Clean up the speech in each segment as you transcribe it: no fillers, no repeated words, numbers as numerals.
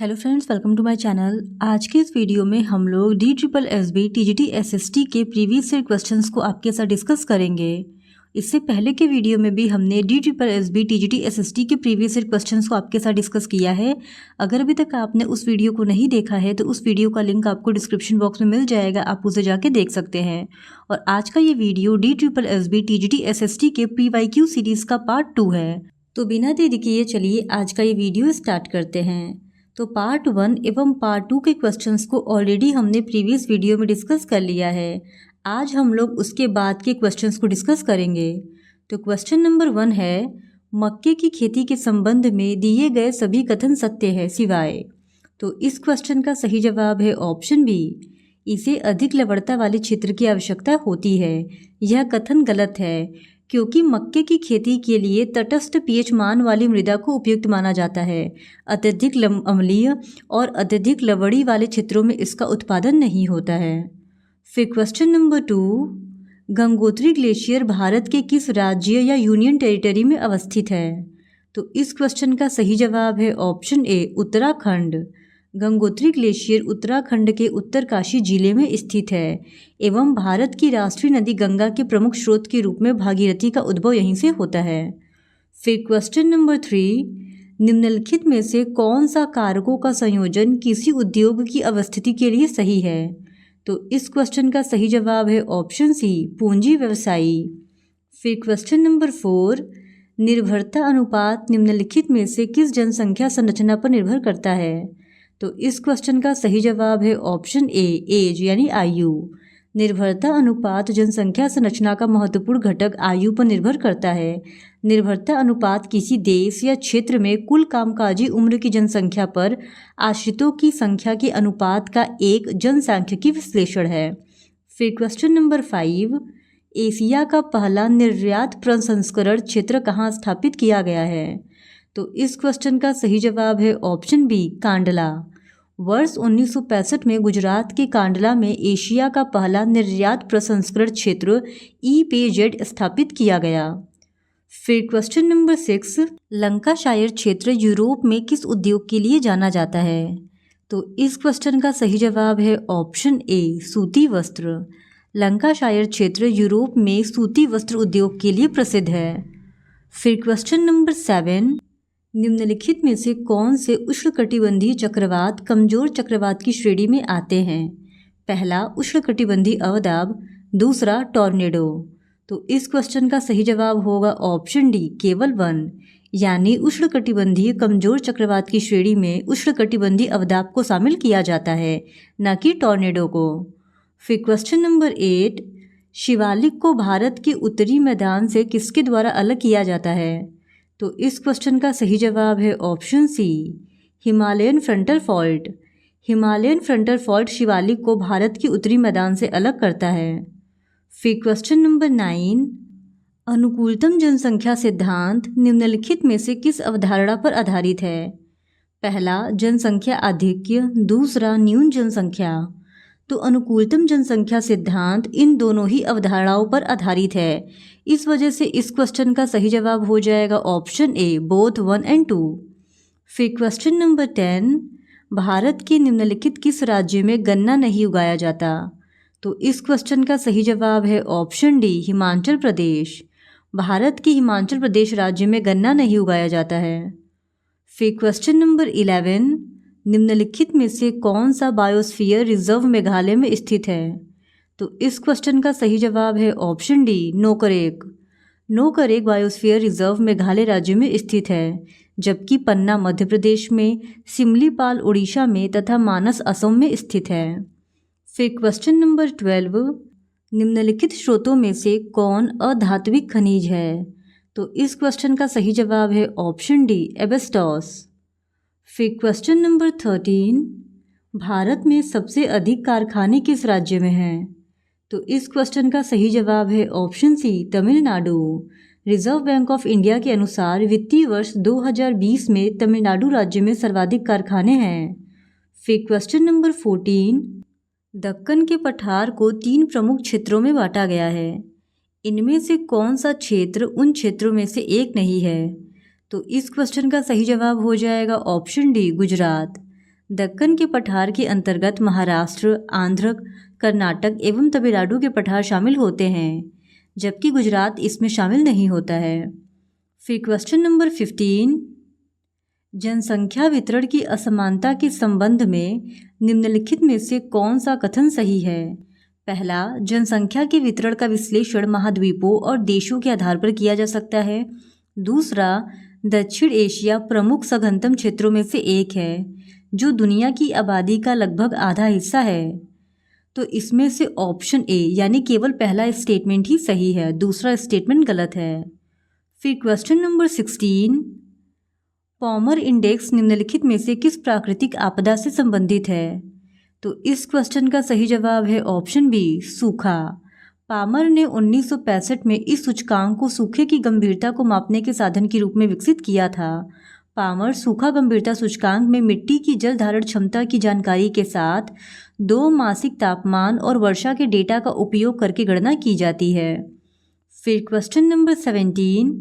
Hello friends, welcome to my channel. आज के इस वीडियो में हम लोग DSSB TGT SST के प्रीवियस ईयर क्वेश्चंस को आपके साथ डिस्कस करेंगे। इससे पहले के वीडियो में भी हमने DSSB TGT SST के प्रीवियस ईयर क्वेश्चंस को आपके साथ डिस्कस किया है। अगर अभी तक आपने उस वीडियो को नहीं देखा है तो उस वीडियो का लिंक आपको डिस्क्रिप्शन बॉक्स में मिल जाएगा, आप उसे जाके देख सकते हैं। और आज का ये वीडियो DSSB TGT SST के PYQ सीरीज़ का पार्ट 2 है। तो बिना देरी किए चलिए आज का ये वीडियो स्टार्ट करते हैं। तो पार्ट 1 एवं पार्ट 2 के क्वेश्चंस को ऑलरेडी हमने प्रीवियस वीडियो में डिस्कस कर लिया है। आज हम लोग उसके बाद के क्वेश्चंस को डिस्कस करेंगे। तो क्वेश्चन नंबर 1 है, मक्के की खेती के संबंध में दिए गए सभी कथन सत्य है सिवाय। तो इस क्वेश्चन का सही जवाब है ऑप्शन बी, इसे अधिक लवणता वाले क्षेत्र की आवश्यकता होती है। यह कथन गलत है क्योंकि मक्के की खेती के लिए तटस्थ पीएच मान वाली मृदा को उपयुक्त माना जाता है। अत्यधिक अम्लीय और अत्यधिक लवणी वाले क्षेत्रों में इसका उत्पादन नहीं होता है। फिर question number 2, Gangotri glacier Bharat के किस राज्य या यूनियन टेरिटरी में अवस्थित है। तो इस क्वेश्चन का सही जवाब है ऑप्शन ए, उत्तराखंड। गंगोत्री ग्लेशियर उत्तराखंड के उत्तरकाशी जिले में स्थित है एवं भारत की राष्ट्रीय नदी गंगा के प्रमुख स्रोत के रूप में भागीरथी का उद्भव यहीं से होता है। फिर क्वेश्चन नंबर 3, निम्नलिखित में से कौन सा कारकों का संयोजन किसी उद्योग की अवस्थिति के लिए सही है। तो इस क्वेश्चन का सही जवाब है ऑप्शन सी, पूंजी व्यवसायी। फिर क्वेश्चन नंबर 4, निर्भरता अनुपात निम्नलिखित में से किस जनसंख्या संरचना पर निर्भर करता है। तो इस क्वेश्चन का सही जवाब है ऑप्शन ए, एज यानी आयु। निर्भरता अनुपात जनसंख्या संरचना का महत्वपूर्ण घटक आयु पर निर्भर करता है। निर्भरता अनुपात किसी देश या क्षेत्र में कुल कामकाजी उम्र की जनसंख्या पर आश्रितों की संख्या के अनुपात का एक जनसांख्यिकी विश्लेषण है। फिर क्वेश्चन नंबर 5, एशिया का पहला निर्यात प्रसंस्करण क्षेत्र कहाँ स्थापित किया गया है। तो इस क्वेश्चन का सही जवाब है ऑप्शन बी, कांडला। वर्ष 1965 में गुजरात के कांडला में एशिया का पहला निर्यात प्रसंस्करण क्षेत्र EPZ स्थापित किया गया। फिर क्वेश्चन नंबर 6, लंकाशायर क्षेत्र यूरोप में किस उद्योग के लिए जाना जाता है। तो इस क्वेश्चन का सही जवाब है ऑप्शन ए, सूती वस्त्र। लंकाशायर क्षेत्र यूरोप में सूती वस्त्र उद्योग के लिए प्रसिद्ध है। फिर क्वेश्चन नंबर 7, निम्नलिखित में से कौन से उष्णकटिबंधीय चक्रवात कमजोर चक्रवात की श्रेणी में आते हैं। पहला उष्णकटिबंधीय अवदाब, दूसरा टॉर्नेडो। तो इस क्वेश्चन का सही जवाब होगा ऑप्शन डी, केवल 1, यानी उष्णकटिबंधीय कमजोर चक्रवात की श्रेणी में उष्णकटिबंधीय अवदाब को शामिल किया जाता है, न कि टॉर्नेडो को। फिर क्वेश्चन नंबर 8, शिवालिक को भारत के उत्तरी मैदान से किसके द्वारा अलग किया जाता है। तो इस क्वेश्चन का सही जवाब है option C, Himalayan frontal fault. Himalayan frontal fault Shivalik को भारत के उत्तरी मैदान से अलग करता है। फिर क्वेश्चन नंबर 9, अनुकूलतम जनसंख्या सिद्धांत निम्नलिखित में से किस अवधारणा पर आधारित है। पहला जनसंख्या आधिक्य, दूसरा न्यून जनसंख्या। तो अनुकूलतम जनसंख्या सिद्धांत इन दोनों ही अवधारणाओं पर आधारित है। इस वजह से इस क्वेश्चन का सही जवाब हो जाएगा ऑप्शन ए, बोथ 1 और 2। फिर क्वेश्चन नंबर 10, भारत के निम्नलिखित किस राज्य में गन्ना नहीं उगाया जाता। तो इस क्वेश्चन का सही जवाब है ऑप्शन डी, हिमाचल प्रदेश। भारत के हिमाचल प्रदेश राज्य में गन्ना नहीं उगाया जाता है। फिर क्वेश्चन नंबर 11, निम्नलिखित में से कौन सा बायोस्फीयर रिजर्व मेघालय में स्थित है। तो इस क्वेश्चन का सही जवाब है option D, Nokrek. Nokrek biosphere reserve Meghalaya राज्य में स्थित है, जबकि पन्ना मध्य प्रदेश में, सिमलीपाल उड़ीसा में तथा मानस असम में स्थित है। फिर क्वेश्चन नंबर 12, निम्नलिखित स्रोतों में से कौन अधात्विक खनिज है। तो इस क्वेश्चन का सही जवाब है ऑप्शन डी, एबेस्टॉस। फिर क्वेश्चन नंबर 13, भारत में सबसे अधिक कारखाने किस राज्य में हैं। तो इस क्वेश्चन का सही जवाब है option C, Tamil Nadu. Reserve Bank of India के अनुसार वित्तीय वर्ष 2020 में तमिलनाडु राज्य में सर्वाधिक कारखाने हैं। फिर क्वेश्चन नंबर 14, दक्कन के पठार को 3 प्रमुख क्षेत्रों में बांटा गया है। इनमें से कौन सा क्षेत्र उन क्षेत्रों में से एक नहीं है। तो इस क्वेश्चन का सही जवाब हो जाएगा ऑप्शन डी, गुजरात। दक्कन के पठार के अंतर्गत महाराष्ट्र, आंध्र, कर्नाटक एवं तमिलनाडु के पठार शामिल होते हैं, जबकि गुजरात इसमें शामिल नहीं होता है। फिर क्वेश्चन नंबर 15, जनसंख्या वितरण की असमानता के संबंध में निम्नलिखित में से कौन सा कथन सही है? पहला, जनसंख्या के वितरण का विश्लेषण महाद्वीपों और देशों के आधार पर किया जा सकता है। दूसरा, दक्षिण एशिया प्रमुख सघनतम क्षेत्रों में से एक है, जो दुनिया की आबादी का लगभग आधा हिस्सा है। तो इसमें से ऑप्शन ए यानी केवल पहला स्टेटमेंट ही सही है, दूसरा स्टेटमेंट गलत है। फिर क्वेश्चन नंबर 16, पॉमर इंडेक्स निम्नलिखित में से किस प्राकृतिक आपदा से संबंधित है? तो इस क्वेश्चन का सही जवाब है ऑप्शन बी, सूखा। पामर ने 1965 में इस सूचकांक को सूखे की गंभीरता को मापने के साधन के रूप में विकसित किया था। पामर सूखा गंभीरता सूचकांक में मिट्टी की जल धारण क्षमता की जानकारी के साथ 2 मासिक तापमान और वर्षा के डेटा का उपयोग करके गणना की जाती है। फिर क्वेश्चन नंबर 17,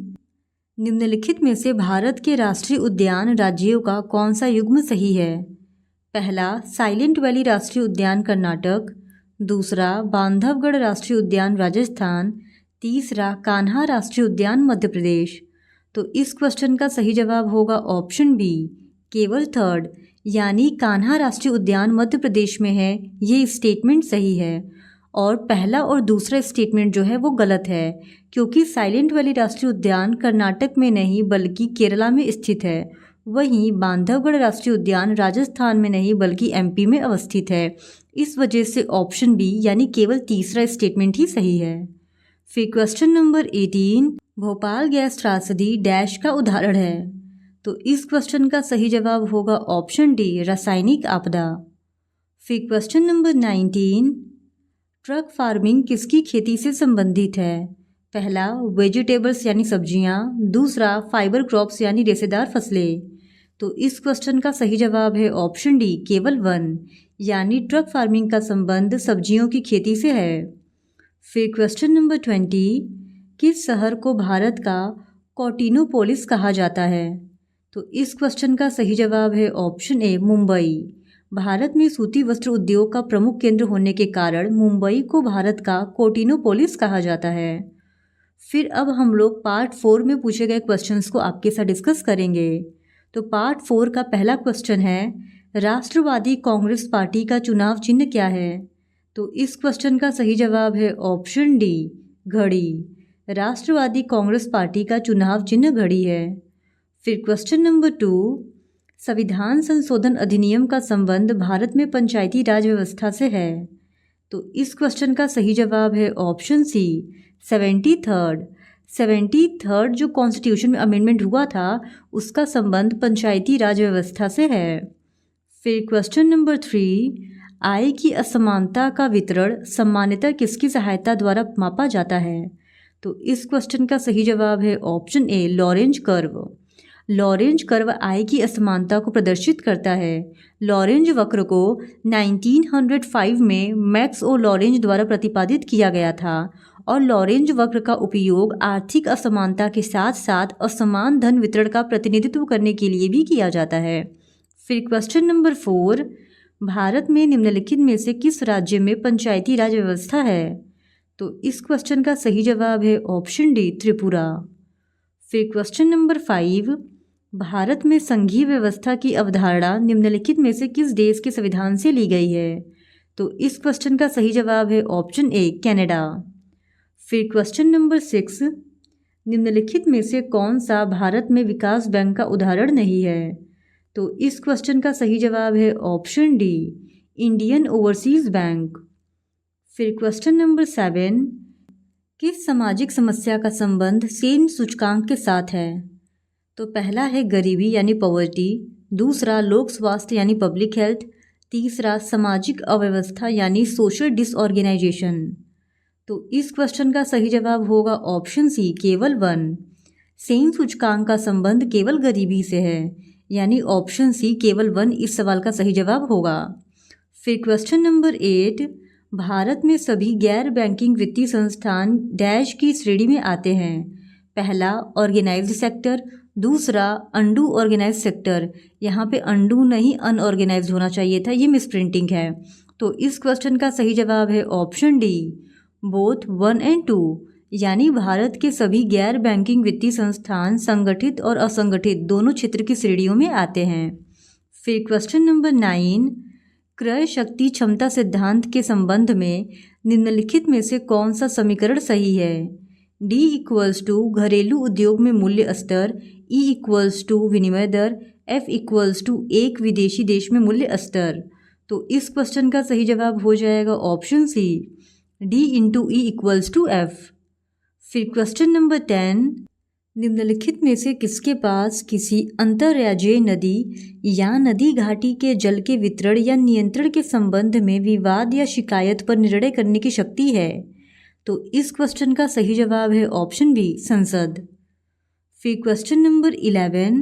निम्नलिखित में से भारत के राष्ट्रीय उद्यान राज्यों का कौन सा युग्म सही है? पहला, साइलेंट वैली राष्ट्रीय उद्यान कर्नाटक। दूसरा, बांधवगढ़ राष्ट्रीय उद्यान राजस्थान। तीसरा, कान्हा राष्ट्रीय उद्यान मध्य प्रदेश। तो इस क्वेश्चन का सही जवाब होगा ऑप्शन बी, केवल थर्ड, यानी कान्हा राष्ट्रीय उद्यान मध्य प्रदेश में है। ये स्टेटमेंट सही है और पहला और दूसरा स्टेटमेंट जो है वो गलत है, क्योंकि साइलेंट वैली राष्ट्रीय उद्यान कर्नाटक में नहीं बल्कि केरला में स्थित है। वहीं बांधवगढ़ राष्ट्रीय उद्यान राजस्थान में नहीं बल्कि एमपी में अवस्थित है। इस वजह से ऑप्शन बी यानी केवल तीसरा स्टेटमेंट ही सही है। फिर क्वेश्चन नंबर 18, भोपाल गैस त्रासदी डैश का उदाहरण है। तो इस क्वेश्चन का सही जवाब होगा ऑप्शन डी, रासायनिक आपदा। फिर क्वेश्चन नंबर 19, ट्रक फार्मिंग किसकी खेती से संबंधित है? पहला, वेजिटेबल्स यानी सब्जियां। दूसरा, फाइबर क्रॉप्स यानी रेशेदार फसलें। तो इस क्वेश्चन का सही जवाब है ऑप्शन डी, केवल 1, यानी ट्रक फार्मिंग का संबंध सब्जियों की खेती से है। फिर क्वेश्चन नंबर 20, किस शहर को भारत का कॉटिनोपोलिस कहा जाता है? तो इस क्वेश्चन का सही जवाब है ऑप्शन ए, मुंबई। भारत में सूती वस्त्र उद्योग का प्रमुख केंद्र होने के कारण मुंबई को भारत का कॉटिनोपोलिस कहा जाता है। फिर अब हम लोग पार्ट 4 में पूछे गए क्वेश्चंस को आपके साथ डिस्कस करेंगे। तो पार्ट 4 का पहला क्वेश्चन है, राष्ट्रवादी कांग्रेस पार्टी का चुनाव चिन्ह क्या है? तो इस क्वेश्चन का सही जवाब है ऑप्शन डी, घड़ी। राष्ट्रवादी कांग्रेस पार्टी का चुनाव चिन्ह घड़ी है। फिर क्वेश्चन नंबर 2, संविधान संशोधन अधिनियम का संबंध भारत में पंचायती राज व्यवस्था से है। तो इस क्वेश्चन का सही जवाब है ऑप्शन सी, 73rd जो कॉन्स्टिट्यूशन में अमेंडमेंट हुआ था उसका संबंध पंचायती राज व्यवस्था से है। फिर क्वेश्चन नंबर 3, आय की असमानता का वितरण सामान्यतः किसकी सहायता द्वारा मापा जाता है? तो इस क्वेश्चन का सही जवाब है option A, Lorenz curve. Lorenz curve आय की असमानता को प्रदर्शित करता है। लॉरेंज वक्र को 1905 में मैक्स ओ लॉरेंज द्वारा प्रतिपादित किया गया था और लॉरेंज वक्र का उपयोग आर्थिक असमानता के साथ साथ असमान धन वितरण का प्रतिनिधित्व करने के लिए भी किया जाता है। फिर क्वेश्चन नंबर 4, भारत में निम्नलिखित में से किस राज्य में पंचायती राज व्यवस्था है? तो इस क्वेश्चन का सही जवाब है ऑप्शन डी, त्रिपुरा। फिर क्वेश्चन नंबर 5, भारत में संघीय व्यवस्था की अवधारणा निम्नलिखित में से किस देश के संविधान से ली गई है? तो इस क्वेश्चन का सही जवाब है ऑप्शन ए, कनाडा। फिर क्वेश्चन नंबर 6, निम्नलिखित में से कौन सा भारत में विकास बैंक का उदाहरण नहीं है? तो इस क्वेश्चन का सही जवाब है option D, Indian overseas bank. फिर क्वेश्चन नंबर 7, किस सामाजिक समस्या का संबंध सेन सूचकांक के साथ है? तो पहला है गरीबी यानी पॉवर्टी। दूसरा, लोक स्वास्थ्य यानी पब्लिक हेल्थ। तीसरा, सामाजिक अव्यवस्था यानी सोशल डिसऑर्गेनाइजेशन। तो इस क्वेश्चन का सही जवाब होगा ऑप्शन सी, केवल 1। सेन सूचकांक का संबंध केवल गरीबी से है, यानी ऑप्शन सी, केवल 1 इस सवाल का सही जवाब होगा। फिर क्वेश्चन नंबर 8, भारत में सभी गैर बैंकिंग वित्तीय संस्थान डैश की श्रेणी में आते हैं। पहला ऑर्गेनाइज्ड सेक्टर, दूसरा अंडू ऑर्गेनाइज्ड सेक्टर। यहाँ पे अंडू नहीं अनऑर्गेनाइज्ड होना चाहिए था, ये मिसप्रिंटिंग है। तो इस क्वेश्चन का सही जवाब है ऑप्शन डी, बोथ 1 और 2, यानी भारत के सभी गैर बैंकिंग वित्तीय संस्थान संगठित और असंगठित दोनों क्षेत्र की श्रेणियों में आते हैं। फिर क्वेश्चन नंबर 9, क्रय शक्ति क्षमता सिद्धांत के संबंध में निम्नलिखित में से कौन सा समीकरण सही है? D = घरेलू उद्योग में मूल्य स्तर, E = विनिमय दर, F = एक विदेशी देश में मूल्य स्तर। तो इस क्वेश्चन का सही जवाब हो जाएगा option C, D × E = F। फिर क्वेश्चन नंबर 10, निम्नलिखित में से किसके पास किसी अंतर्राज्यीय नदी या नदी घाटी के जल के वितरण या नियंत्रण के संबंध में विवाद या शिकायत पर निर्णय करने की शक्ति है? तो इस क्वेश्चन का सही जवाब है ऑप्शन बी, संसद। फिर क्वेश्चन नंबर 11,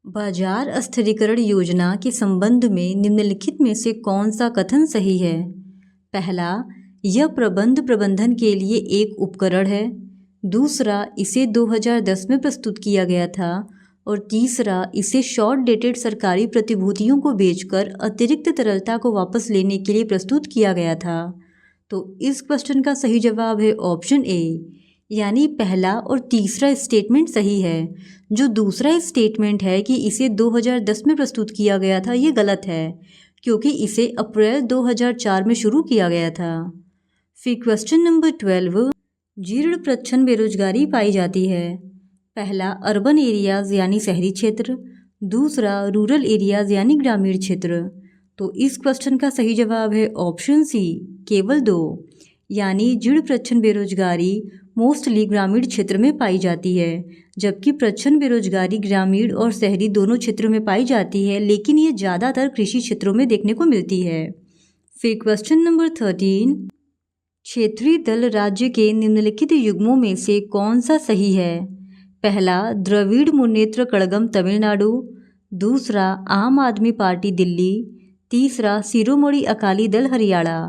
बाजार स्थिरीकरण योजना के संबंध में निम्नलिखित में से कौन सा कथन सही है? पहला, यह प्रबंधन के लिए एक उपकरण है। दूसरा, इसे 2010 में प्रस्तुत किया गया था। और तीसरा, इसे शॉर्ट डेटेड सरकारी प्रतिभूतियों को बेचकर अतिरिक्त तरलता को वापस लेने के लिए प्रस्तुत किया गया था। तो इस क्वेश्चन का सही जवाब है ऑप्शन ए, यानी पहला और तीसरा स्टेटमेंट सही है। जो दूसरा स्टेटमेंट है कि इसे 2010 में प्रस्तुत किया गया था, ये गलत है, क्योंकि इसे अप्रैल 2004 में शुरू किया गया था। फिर क्वेश्चन नंबर 12, जीर्ण प्रच्छन्न बेरोजगारी पाई जाती है। पहला, अर्बन एरियाज़ यानी शहरी क्षेत्र, दूसरा रूरल एरियाज़ यानी ग्रामीण क्षेत्र। तो इस क्वेश्चन का सही जवाब है ऑप्शन सी, केवल 2, यानी जीर्ण प्रच्छन्न बेरोजगारी मोस्टली ग्रामीण क्षेत्र में पाई जाती है, जबकि प्रच्छन्न बेरोजगारी ग्रामीण और शहरी दोनों क्षेत्रों में पाई जाती है, लेकिन ये ज़्यादातर कृषि क्षेत्रों में देखने को मिलती है। फिर क्वेश्चन नंबर 13, क्षेत्रीय दल राज्य के निम्नलिखित युग्मों में से कौन सा सही है? पहला, द्रविड़ मुन्नेत्र कड़गम तमिलनाडु, दूसरा, आम आदमी पार्टी दिल्ली, तीसरा, शिरोमणि अकाली दल हरियाणा।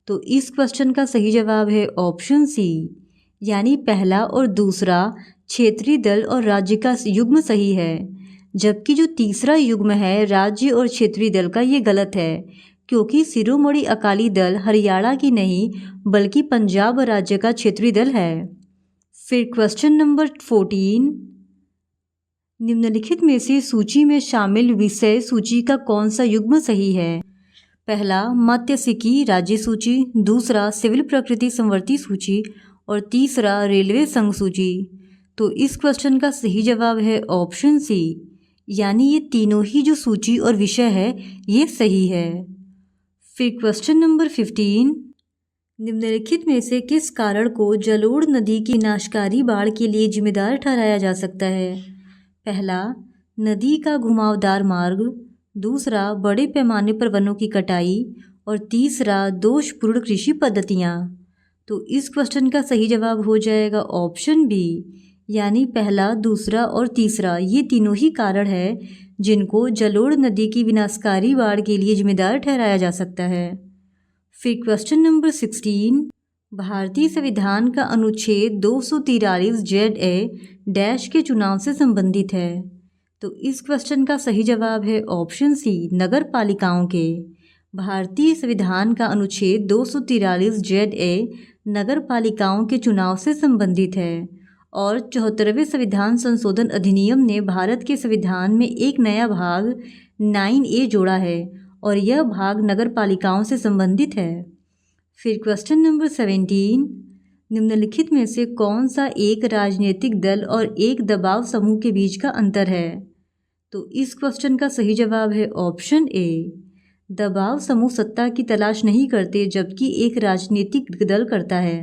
तो इस क्वेश्चन का सही जवाब है ऑप्शन सी, यानी पहला और दूसरा क्षेत्रीय दल और राज्य का युग्म सही है, जबकि जो तीसरा युग्म है राज्य और क्षेत्रीय दल का, ये गलत है, क्योंकि शिरोमणि अकाली दल हरियाणा की नहीं बल्कि पंजाब राज्य का क्षेत्रीय दल है। फिर क्वेश्चन नंबर 14, निम्नलिखित में से सूची में शामिल विषय सूची का कौन सा युग्म सही है? पहला, मत्स्यिकी राज्य सूची, दूसरा, सिविल प्रकृति संवर्ती सूची और तीसरा, रेलवे संघ सूची। तो इस क्वेश्चन का सही जवाब है ऑप्शन सी, यानी ये तीनों ही जो सूची और विषय है ये सही है। फिर क्वेश्चन नंबर 15, निम्नलिखित में से किस कारण को जलोढ़ नदी की विनाशकारी बाढ़ के लिए जिम्मेदार ठहराया जा सकता है? पहला, नदी का घुमावदार मार्ग, दूसरा, बड़े पैमाने पर वनों की कटाई और तीसरा, दोषपूर्ण कृषि पद्धतियाँ। तो इस क्वेश्चन का सही जवाब हो जाएगा ऑप्शन बी, यानी पहला, दूसरा और तीसरा ये तीनों ही कारण है जिनको जलोढ़ नदी की विनाशकारी बाढ़ के लिए जिम्मेदार ठहराया जा सकता है। फिर क्वेश्चन नंबर 16, भारतीय संविधान का अनुच्छेद 243 ZA डैश के चुनाव से संबंधित है। तो इस क्वेश्चन का सही जवाब है ऑप्शन सी, नगर पालिकाओं के। भारतीय संविधान का अनुच्छेद 243 ZA नगर पालिकाओं के चुनाव से संबंधित है और 74वें संविधान संशोधन अधिनियम ने भारत के संविधान में एक नया भाग 9A जोड़ा है और यह भाग नगर पालिकाओं से संबंधित है। फिर क्वेश्चन नंबर 17, निम्नलिखित में से कौन सा एक राजनीतिक दल और एक दबाव समूह के बीच का अंतर है? तो इस क्वेश्चन का सही जवाब है ऑप्शन ए, दबाव समूह सत्ता की तलाश नहीं करते जबकि एक राजनीतिक दल करता है।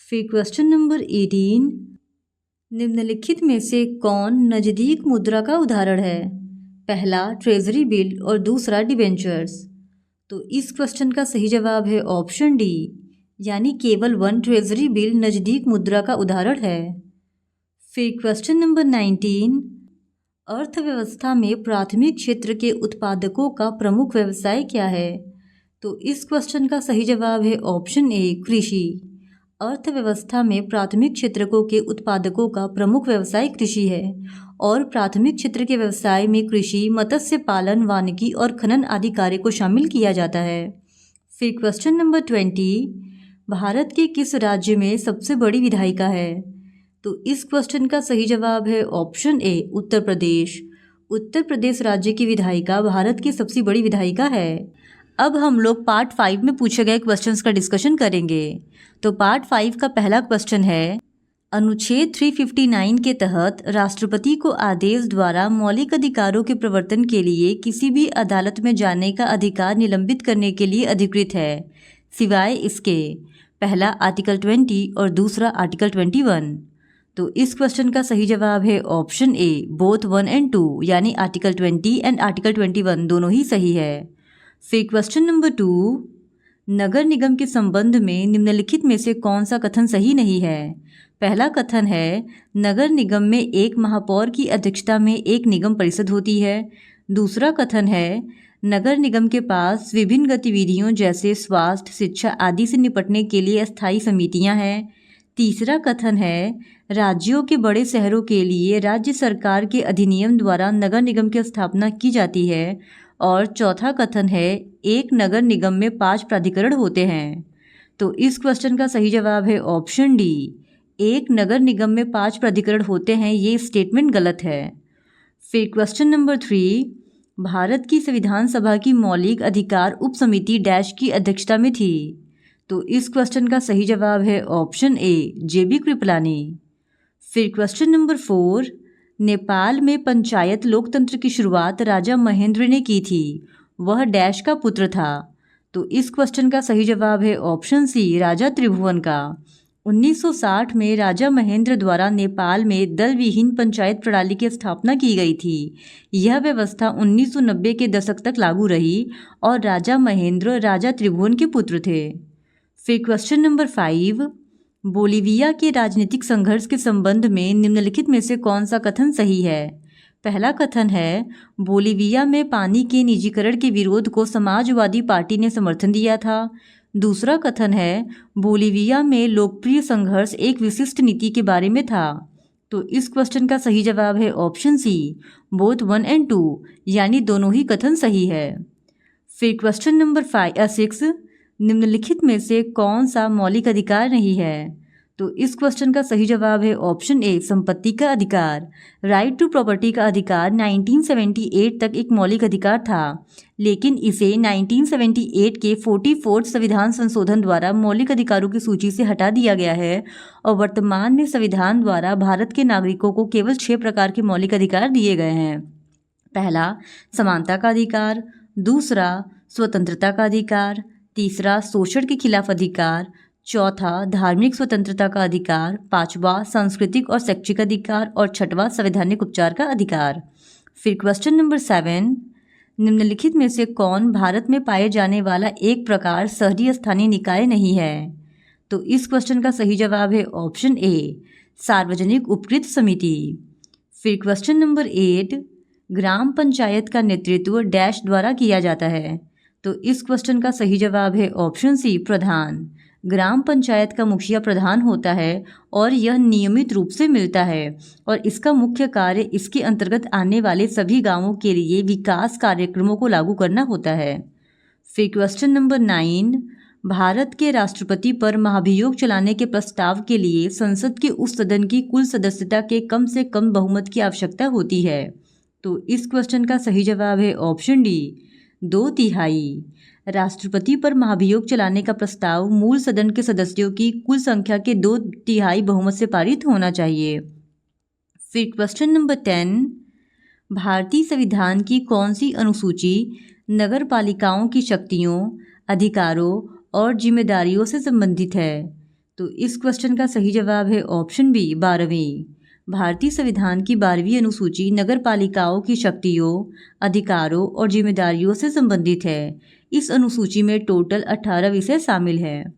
फिर क्वेश्चन नंबर 18, निम्नलिखित में से कौन नज़दीक मुद्रा का उदाहरण है? पहला, ट्रेजरी बिल और दूसरा, डिबेंचर्स। तो इस क्वेश्चन का सही जवाब है ऑप्शन डी, यानी केवल 1 ट्रेजरी बिल नज़दीक मुद्रा का उदाहरण है। फिर क्वेश्चन नंबर 19, अर्थव्यवस्था में प्राथमिक क्षेत्र के उत्पादकों का प्रमुख व्यवसाय क्या है? तो इस क्वेश्चन का सही जवाब है ऑप्शन ए, कृषि। अर्थव्यवस्था में प्राथमिक क्षेत्रकों के उत्पादकों का प्रमुख व्यवसाय कृषि है और प्राथमिक क्षेत्र के व्यवसाय में कृषि, मत्स्य पालन, वानिकी और खनन आदि कार्य को शामिल किया जाता है। फिर क्वेश्चन नंबर 20, भारत के किस राज्य में सबसे बड़ी विधायिका है? तो इस क्वेश्चन का सही जवाब है ऑप्शन ए, उत्तर प्रदेश। उत्तर प्रदेश राज्य की विधायिका भारत की सबसे बड़ी विधायिका है। अब हम लोग पार्ट 5 में पूछे गए क्वेश्चंस का डिस्कशन करेंगे। तो पार्ट 5 का पहला क्वेश्चन है, अनुच्छेद 359 के तहत राष्ट्रपति को आदेश द्वारा मौलिक अधिकारों के प्रवर्तन के लिए किसी भी अदालत में जाने का अधिकार निलंबित करने के लिए अधिकृत है, सिवाय इसके पहला आर्टिकल 20 और दूसरा आर्टिकल 21। तो इस क्वेश्चन का सही जवाब है ऑप्शन ए, बोथ 1 एंड 2, यानी आर्टिकल 20 एंड आर्टिकल 21 दोनों ही सही है। फिर क्वेश्चन नंबर 2, नगर निगम के संबंध में निम्नलिखित में से कौन सा कथन सही नहीं है? पहला कथन है, नगर निगम में एक महापौर की अध्यक्षता में एक निगम परिषद होती है। दूसरा कथन है, नगर निगम के पास विभिन्न गतिविधियों जैसे स्वास्थ्य, शिक्षा आदि से निपटने के लिए अस्थायी समितियां हैं। तीसरा कथन है, राज्यों के बड़े शहरों के लिए राज्य सरकार के अधिनियम द्वारा नगर निगम की स्थापना की जाती है। और चौथा कथन है, एक नगर निगम में 5 प्राधिकरण होते हैं। तो इस क्वेश्चन का सही जवाब है ऑप्शन डी, एक नगर निगम में 5 प्राधिकरण होते हैं। ये स्टेटमेंट गलत है। फिर क्वेश्चन नंबर 3, भारत की संविधान सभा की मौलिक अधिकार उप समिति डैश की अध्यक्षता में थी। तो इस क्वेश्चन का सही जवाब है ऑप्शन ए, जेबी कृपलानी। फिर क्वेश्चन नंबर 4, नेपाल में पंचायत लोकतंत्र की शुरुआत राजा महेंद्र ने की थी, वह डैश का पुत्र था। तो इस क्वेश्चन का सही जवाब है ऑप्शन सी, राजा त्रिभुवन का। 1960 में राजा महेंद्र द्वारा नेपाल में दल विहीन पंचायत प्रणाली की स्थापना की गई थी। यह व्यवस्था 1990 के दशक तक लागू रही और राजा महेंद्र राजा त्रिभुवन के पुत्र थे। फिर क्वेश्चन नंबर 5, बोलीविया के राजनीतिक संघर्ष के संबंध में निम्नलिखित में से कौन सा कथन सही है? पहला कथन है, बोलीविया में पानी के निजीकरण के विरोध को समाजवादी पार्टी ने समर्थन दिया था। दूसरा कथन है, बोलीविया में लोकप्रिय संघर्ष एक विशिष्ट नीति के बारे में था। तो इस क्वेश्चन का सही जवाब है ऑप्शन सी, बोथ 1 एंड 2, यानी दोनों ही कथन सही है। फिर क्वेश्चन नंबर 6, निम्नलिखित में से कौन सा मौलिक अधिकार नहीं है? तो इस क्वेश्चन का सही जवाब है ऑप्शन ए, संपत्ति का अधिकार। राइट टू प्रॉपर्टी का अधिकार 1978 तक एक मौलिक अधिकार था, लेकिन इसे 1978 के 44 संविधान संशोधन द्वारा मौलिक अधिकारों की सूची से हटा दिया गया है और वर्तमान में संविधान द्वारा भारत के नागरिकों को केवल 6 प्रकार के मौलिक अधिकार दिए गए हैं। पहला, समानता का अधिकार। दूसरा, स्वतंत्रता का अधिकार। तीसरा, शोषण के खिलाफ अधिकार। चौथा, धार्मिक स्वतंत्रता का अधिकार। पांचवा, सांस्कृतिक और शैक्षिक अधिकार। और छठवां, संवैधानिक उपचार का अधिकार। फिर क्वेश्चन नंबर 7, निम्नलिखित में से कौन भारत में पाए जाने वाला एक प्रकार शहरी स्थानीय निकाय नहीं है? तो इस क्वेश्चन का सही जवाब है ऑप्शन ए, सार्वजनिक उपकृत समिति। फिर क्वेश्चन नंबर 8, ग्राम पंचायत का नेतृत्व डैश द्वारा किया जाता है। तो इस क्वेश्चन का सही जवाब है ऑप्शन सी, प्रधान। ग्राम पंचायत का मुखिया प्रधान होता है और यह नियमित रूप से मिलता है और इसका मुख्य कार्य इसके अंतर्गत आने वाले सभी गांवों के लिए विकास कार्यक्रमों को लागू करना होता है। फिर क्वेश्चन नंबर 9, भारत के राष्ट्रपति पर महाभियोग चलाने के प्रस्ताव के लिए संसद के उस सदन की कुल सदस्यता के कम से कम बहुमत की आवश्यकता होती है। तो इस क्वेश्चन का सही जवाब है ऑप्शन डी, 2/3। राष्ट्रपति पर महाभियोग चलाने का प्रस्ताव मूल सदन के सदस्यों की कुल संख्या के 2/3 बहुमत से पारित होना चाहिए। फिर क्वेश्चन नंबर 10, भारतीय संविधान की कौन सी अनुसूची नगर पालिकाओं की शक्तियों, अधिकारों और जिम्मेदारियों से संबंधित है? तो इस क्वेश्चन का सही जवाब है ऑप्शन बी, 12वीं। भारतीय संविधान की 12वीं अनुसूची नगर पालिकाओं की शक्तियों, अधिकारों और जिम्मेदारियों से संबंधित है। इस अनुसूची में टोटल 18 विषय शामिल हैं।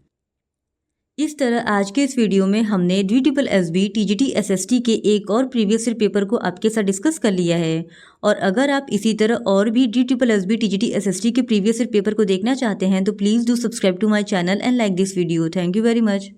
इस तरह आज के इस वीडियो में हमने DSSB TGT SST के एक और प्रीवियस ईयर पेपर को आपके साथ डिस्कस कर लिया है। और अगर आप इसी तरह और भी DSSB TGT SST के प्रीवियस ईयर पेपर को देखना चाहते हैं तो please do subscribe to my channel and like this video. Thank you very much.